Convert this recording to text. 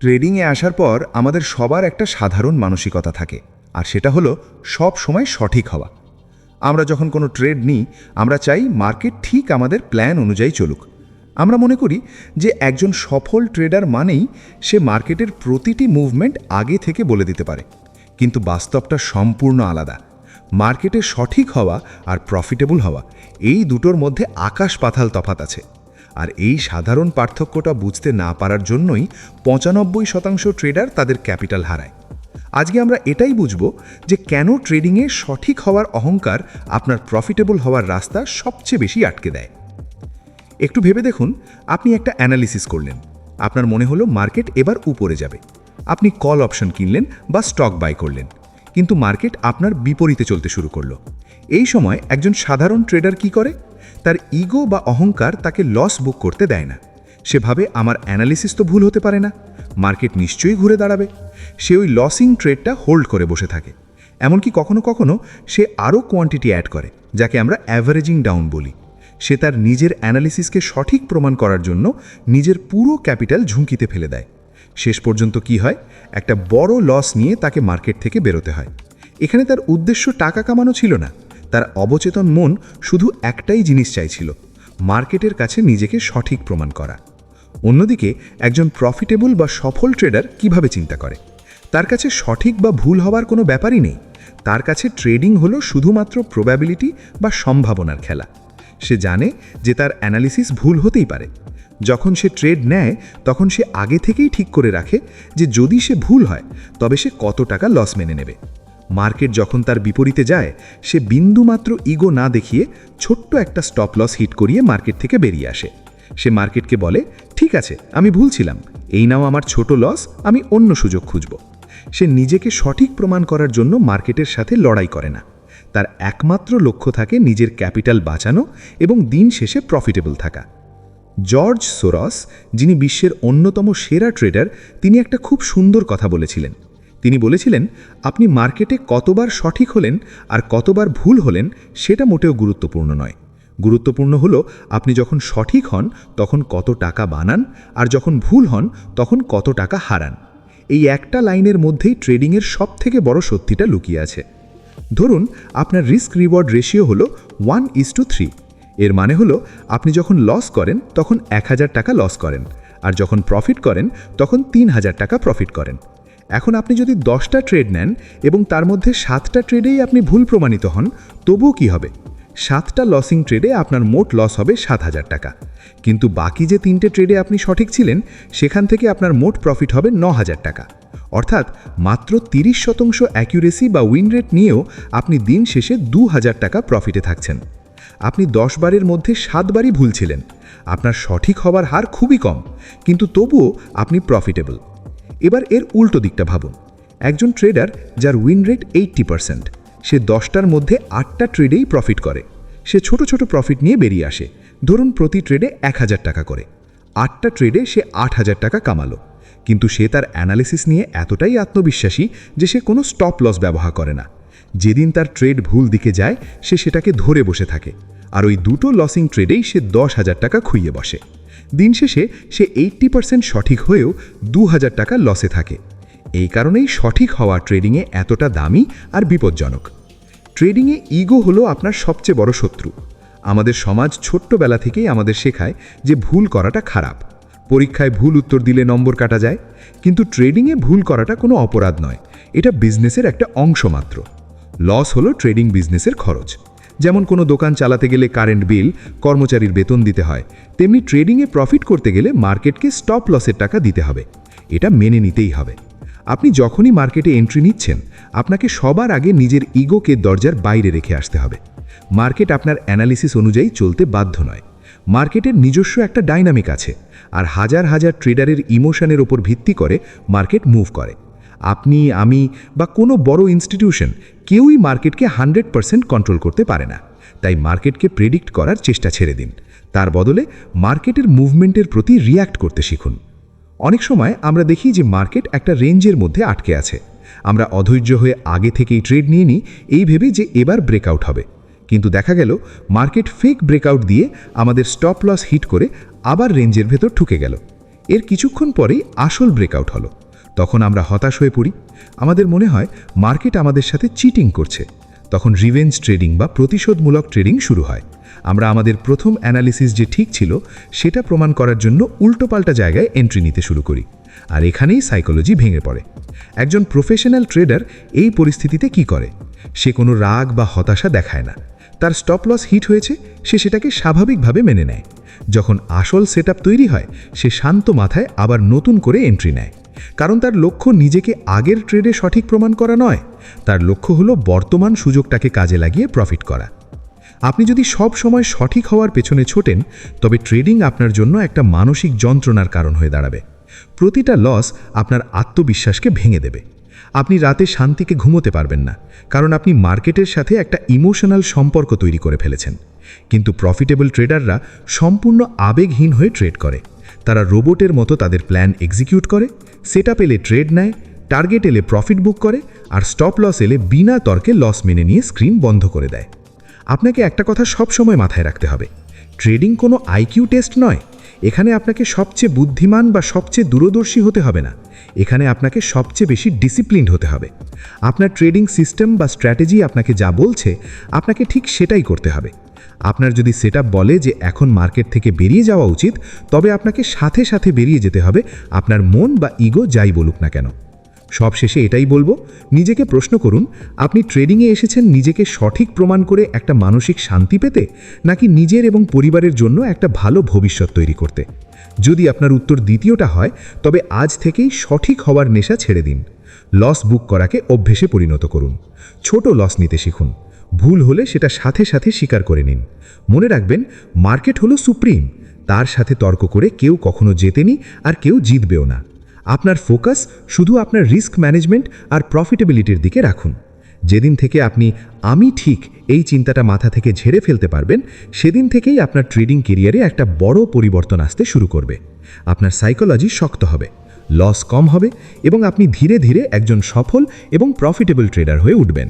ট্রেডিংয়ে আসার পর আমাদের সবার একটা সাধারণ মানসিকতা থাকে, আর সেটা হলো সব সময় সঠিক হওয়া। আমরা যখন কোনো ট্রেড নিই, আমরা চাই মার্কেট ঠিক আমাদের প্ল্যান অনুযায়ী চলুক। আমরা মনে করি যে একজন সফল ট্রেডার মানেই সে মার্কেটের প্রতিটি মুভমেন্ট আগে থেকে বলে দিতে পারে। কিন্তু বাস্তবটা সম্পূর্ণ আলাদা। মার্কেটে সঠিক হওয়া আর প্রফিটেবল হওয়া, এই দুটোর মধ্যে আকাশ পাতাল তফাৎ আছে। আর এই সাধারণ পার্থক্যটা বুঝতে না পারার জন্যই ৯৫% ট্রেডার তাদের ক্যাপিটাল হারায়। আজকে আমরা এটাই বুঝব যে কেন ট্রেডিংয়ে সঠিক হওয়ার অহংকার আপনার প্রফিটেবল হওয়ার রাস্তা সবচেয়ে বেশি আটকে দেয়। একটু ভেবে দেখুন, আপনি একটা অ্যানালিসিস করলেন, আপনার মনে হলো মার্কেট এবার উপরে যাবে। আপনি কল অপশন কিনলেন বা স্টক বাই করলেন, কিন্তু মার্কেট আপনার বিপরীতে চলতে শুরু করলো। এই সময় একজন সাধারণ ট্রেডার কি করে? তার ইগো বা অহংকার তাকে লস বুক করতে দেয় না। সে ভাবে আমার অ্যানালিসিস তো ভুল হতে পারে না, মার্কেট নিশ্চয়ই ঘুরে দাঁড়াবে। সে ওই লসিং ট্রেডটা হোল্ড করে বসে থাকে। এমনকি কখনো কখনো সে আরও কোয়ান্টিটি অ্যাড করে, যাকে আমরা অ্যাভারেজিং ডাউন বলি। সে তার নিজের অ্যানালিসিসকে সঠিক প্রমাণ করার জন্য নিজের পুরো ক্যাপিটাল ঝুঁকিতে ফেলে দেয়। শেষ পর্যন্ত কি হয়? একটা বড় লস নিয়ে তাকে মার্কেট থেকে বেরোতে হয়। এখানে তার উদ্দেশ্য টাকা কামানো ছিল না, তার অবচেতন মন শুধু একটাই জিনিস চাইছিল, মার্কেটের কাছে নিজেকে সঠিক প্রমাণ করা। অন্যদিকে একজন প্রফিটেবল বা সফল ট্রেডার কিভাবে চিন্তা করে? তার কাছে সঠিক বা ভুল হওয়ার কোনো ব্যাপারই নেই। তার কাছে ট্রেডিং হলো শুধুমাত্র প্রবাবিলিটি বা সম্ভাবনার খেলা। সে জানে যে তার অ্যানালিসিস ভুল হতেই পারে। যখন সে ট্রেড নেয়, তখন সে আগে থেকেই ঠিক করে রাখে যে যদি সে ভুল হয় তবে সে কত টাকা লস মেনে নেবে। মার্কেট যখন তার বিপরীতে যায়, সে বিন্দুমাত্র ইগো না দেখিয়ে ছোট্ট একটা স্টপ লস হিট করিয়ে মার্কেট থেকে বেরিয়ে আসে। সে মার্কেটকে বলে, ঠিক আছে, আমি ভুল ছিলাম, এই নাও আমার ছোট লস, আমি অন্য সুযোগ খুঁজব। সে নিজেকে সঠিক প্রমাণ করার জন্য মার্কেটের সাথে লড়াই করে না। তার একমাত্র লক্ষ্য থাকে নিজের ক্যাপিটাল বাঁচানো এবং দিন শেষে প্রফিটেবল থাকা। জর্জ সোরস, যিনি বিশ্বের অন্যতম সেরা ট্রেডার, তিনি একটা খুব সুন্দর কথা বলেছিলেন। তিনি বলেছিলেন, আপনি মার্কেটে কতবার সঠিক হলেন আর কতবার ভুল হলেন সেটা মোটেও গুরুত্বপূর্ণ নয়। গুরুত্বপূর্ণ হলো আপনি যখন সঠিক হন তখন কত টাকা বানান, আর যখন ভুল হন তখন কত টাকা হারান। এই একটা লাইনের মধ্যেই ট্রেডিংয়ের সবথেকে বড় সত্যিটা লুকিয়ে আছে। ধরুন আপনার রিস্ক রিওয়ার্ড রেশিও হলো 1:3। এর মানে হলো আপনি যখন লস করেন তখন 1000 টাকা লস করেন, আর যখন প্রফিট করেন তখন 3000 টাকা প্রফিট করেন। এখন আপনি যদি 10টা ট্রেড নেন এবং তার মধ্যে 7টা ট্রেডেই আপনি ভুল প্রমাণিত হন, তবুও কি হবে? 7টা লসিং ট্রেডে আপনার মোট লস হবে 7000 টাকা। কিন্তু বাকি যে 3টে ট্রেডে আপনি সঠিক ছিলেন, সেখান থেকে আপনার মোট প্রফিট হবে 9000 টাকা। অর্থাৎ মাত্র 30% অ্যাকিউরেসি বা উইন রেট নিয়েও আপনি দিন শেষে 2000 টাকা প্রফিটে থাকছেন। আপনি 10 বারের মধ্যে 7 বারই ভুল ছিলেন। আপনার সঠিক হওয়ার হার খুবই কম, কিন্তু তবুও আপনি প্রফিটেবল। এবার এর উল্টো দিকটা ভাবুন। একজন ট্রেডার যার উইন রেট 80%, সে 10টার মধ্যে 8টা ট্রেডেই প্রফিট করে। সে ছোট ছোট প্রফিট নিয়ে বেরিয়ে আসে, ধরুন প্রতি ট্রেডে 1000 টাকা করে। 8টা ট্রেডে সে 8000 টাকা কামালো। কিন্তু সে তার অ্যানালিসিস নিয়ে এতটাই আত্মবিশ্বাসী যে সে কোনো স্টপ লস ব্যবহার করে না। যেদিন তার ট্রেড ভুল দিকে যায়, সে সেটাকে ধরে বসে থাকে, আর ওই দুটো লসিং ট্রেডেই সে 10,000 টাকা খুইয়ে বসে। দিন শেষে সে 80% সঠিক হয়েও 2000 টাকা লসে থাকে। এই কারণেই সঠিক হওয়া ট্রেডিংয়ে এতটা দামি আর বিপজ্জনক। ট্রেডিংয়ে ইগো হলো আপনার সবচেয়ে বড় শত্রু। আমাদের সমাজ ছোট্টবেলা থেকেই আমাদের শেখায় যে ভুল করাটা খারাপ। পরীক্ষায় ভুল উত্তর দিলে নম্বর কাটা যায়, কিন্তু ট্রেডিংয়ে ভুল করাটা কোনো অপরাধ নয়, এটা বিজনেসের একটা অংশ মাত্র। লস হলো ট্রেডিং বিজনেসের খরচ। যেমন কোনো দোকান চালাতে গেলে কারেন্ট বিল, কর্মচারীর বেতন দিতে হয়, তেমনি ট্রেডিংয়ে প্রফিট করতে গেলে মার্কেটকে স্টপ লসের টাকা দিতে হবে। এটা মেনে নিতেই হবে। আপনি যখনই মার্কেটে এন্ট্রি নিচ্ছেন, আপনাকে সবার আগে নিজের ইগোকে দরজার বাইরে রেখে আসতে হবে। মার্কেট আপনার অ্যানালিসিস অনুযায়ী চলতে বাধ্য নয়। মার্কেটের নিজস্ব একটা ডাইনামিক আছে, আর হাজার হাজার ট্রেডারের ইমোশনের ওপর ভিত্তি করে মার্কেট মুভ করে। আপনি, আমি বা কোনো বড় ইনস্টিটিউশন কেউই মার্কেটকে 100% কন্ট্রোল করতে পারে না। তাই মার্কেটকে প্রেডিক্ট করার চেষ্টা ছেড়ে দিন। তার বদলে মার্কেটের মুভমেন্টের প্রতি রিয়্যাক্ট করতে শিখুন। অনেক সময় আমরা দেখি যে মার্কেট একটা রেঞ্জের মধ্যে আটকে আছে। আমরা অধৈর্য হয়ে আগে থেকেই ট্রেড নিয়ে নিই, এই ভেবে যে এবার ব্রেকআউট হবে। কিন্তু দেখা গেল মার্কেট ফেক ব্রেকআউট দিয়ে আমাদের স্টপ লস হিট করে আবার রেঞ্জের ভেতর ঢুকে গেল। এর কিছুক্ষণ পরেই আসল ব্রেকআউট হলো। তখন আমরা হতাশ হয়ে পড়ি। আমাদের মনে হয় মার্কেট আমাদের সাথে চিটিং করছে। তখন রিভেঞ্জ ট্রেডিং বা প্রতিশোধমূলক ট্রেডিং শুরু হয়। আমরা আমাদের প্রথম অ্যানালিসিস যে ঠিক ছিল সেটা প্রমাণ করার জন্য উল্টোপাল্টা জায়গায় এন্ট্রি নিতে শুরু করি। আর এখানেই সাইকোলজি ভেঙে পড়ে। একজন প্রফেশনাল ট্রেডার এই পরিস্থিতিতে কি করে? সে কোনো রাগ বা হতাশা দেখায় না। তার স্টপ লস হিট হয়েছে, সে সেটাকে স্বাভাবিকভাবে মেনে নেয়। যখন আসল সেটআপ তৈরি হয়, সে শান্ত মাথায় আবার নতুন করে এন্ট্রি নেয়। কারণ তার লক্ষ্য নিজেকে আগের ট্রেডে সঠিক প্রমাণ করা নয়, তার লক্ষ্য হলো বর্তমান সুযোগটাকে কাজে লাগিয়ে প্রফিট করা। আপনি যদি সব সময় সঠিক হওয়ার পেছনে ছোটেন, তবে ট্রেডিং আপনার জন্য একটা মানসিক যন্ত্রণার কারণ হয়ে দাঁড়াবে। প্রতিটা লস আপনার আত্মবিশ্বাসকে ভেঙে দেবে। আপনি রাতে শান্তিকে ঘুমোতে পারবেন না, কারণ আপনি মার্কেটের সাথে একটা ইমোশনাল সম্পর্ক তৈরি করে ফেলেছেন। কিন্তু প্রফিটেবল ট্রেডাররা সম্পূর্ণ আবেগহীন হয়ে ট্রেড করে। তারা রোবটের মতো তাদের প্ল্যান এক্সিকিউট করে, সেটআপ এলে ট্রেড নেয়, টার্গেট এলে প্রফিট বুক করে, আর স্টপ লস এলে বিনা তর্কে লস মেনে নিয়ে স্ক্রিন বন্ধ করে দেয়। আপনাকে একটা কথা সব সময় মাথায় রাখতে হবে, ট্রেডিং কোনো আইকিউ টেস্ট নয়। এখানে আপনাকে সবচেয়ে বুদ্ধিমান বা সবচেয়ে দূরদর্শী হতে হবে না, এখানে আপনাকে সবচেয়ে বেশি ডিসিপ্লিনড হতে হবে। আপনার ট্রেডিং সিস্টেম বা স্ট্র্যাটেজি আপনাকে যা বলছে, আপনাকে ঠিক সেটাই করতে হবে। আপনার যদি সেটআপ বলে যে এখন মার্কেট থেকে বেরিয়ে যাওয়া উচিত, তবে আপনাকে সাথে সাথে বেরিয়ে যেতে হবে, আপনার মন বা ইগো যাই বলুক না কেন। সবশেষে এটাই বলবো, নিজেকে প্রশ্ন করুন, আপনি ট্রেডিংয়ে এসেছেন নিজেকে সঠিক প্রমাণ করে একটা মানসিক শান্তি পেতে, নাকি নিজের এবং পরিবারের জন্য একটা ভালো ভবিষ্যৎ তৈরি করতে? যদি আপনার উত্তর দ্বিতীয়টা হয়, তবে আজ থেকেই সঠিক হওয়ার নেশা ছেড়ে দিন। লস বুক করাকে অভ্যেসে পরিণত করুন। ছোট লস নিতে শিখুন। ভুল হলে সেটা সাথে সাথে স্বীকার করে নিন। মনে রাখবেন, মার্কেট হলো সুপ্রিম, তার সাথে তর্ক করে কেউ কখনো জেতেনি, আর কেউ জিতবেও না। আপনার ফোকাস শুধু আপনার রিস্ক ম্যানেজমেন্ট আর প্রফিটেবিলিটির দিকে রাখুন। যেদিন থেকে আপনি আমি ঠিক এই চিন্তাটা মাথা থেকে ঝেড়ে ফেলতে পারবেন, সেদিন থেকেই আপনার ট্রেডিং ক্যারিয়ারে একটা বড় পরিবর্তন আসতে শুরু করবে। আপনার সাইকোলজি শক্ত হবে, লস কম হবে, এবং আপনি ধীরে ধীরে একজন সফল এবং প্রফিটেবল ট্রেডার হয়ে উঠবেন।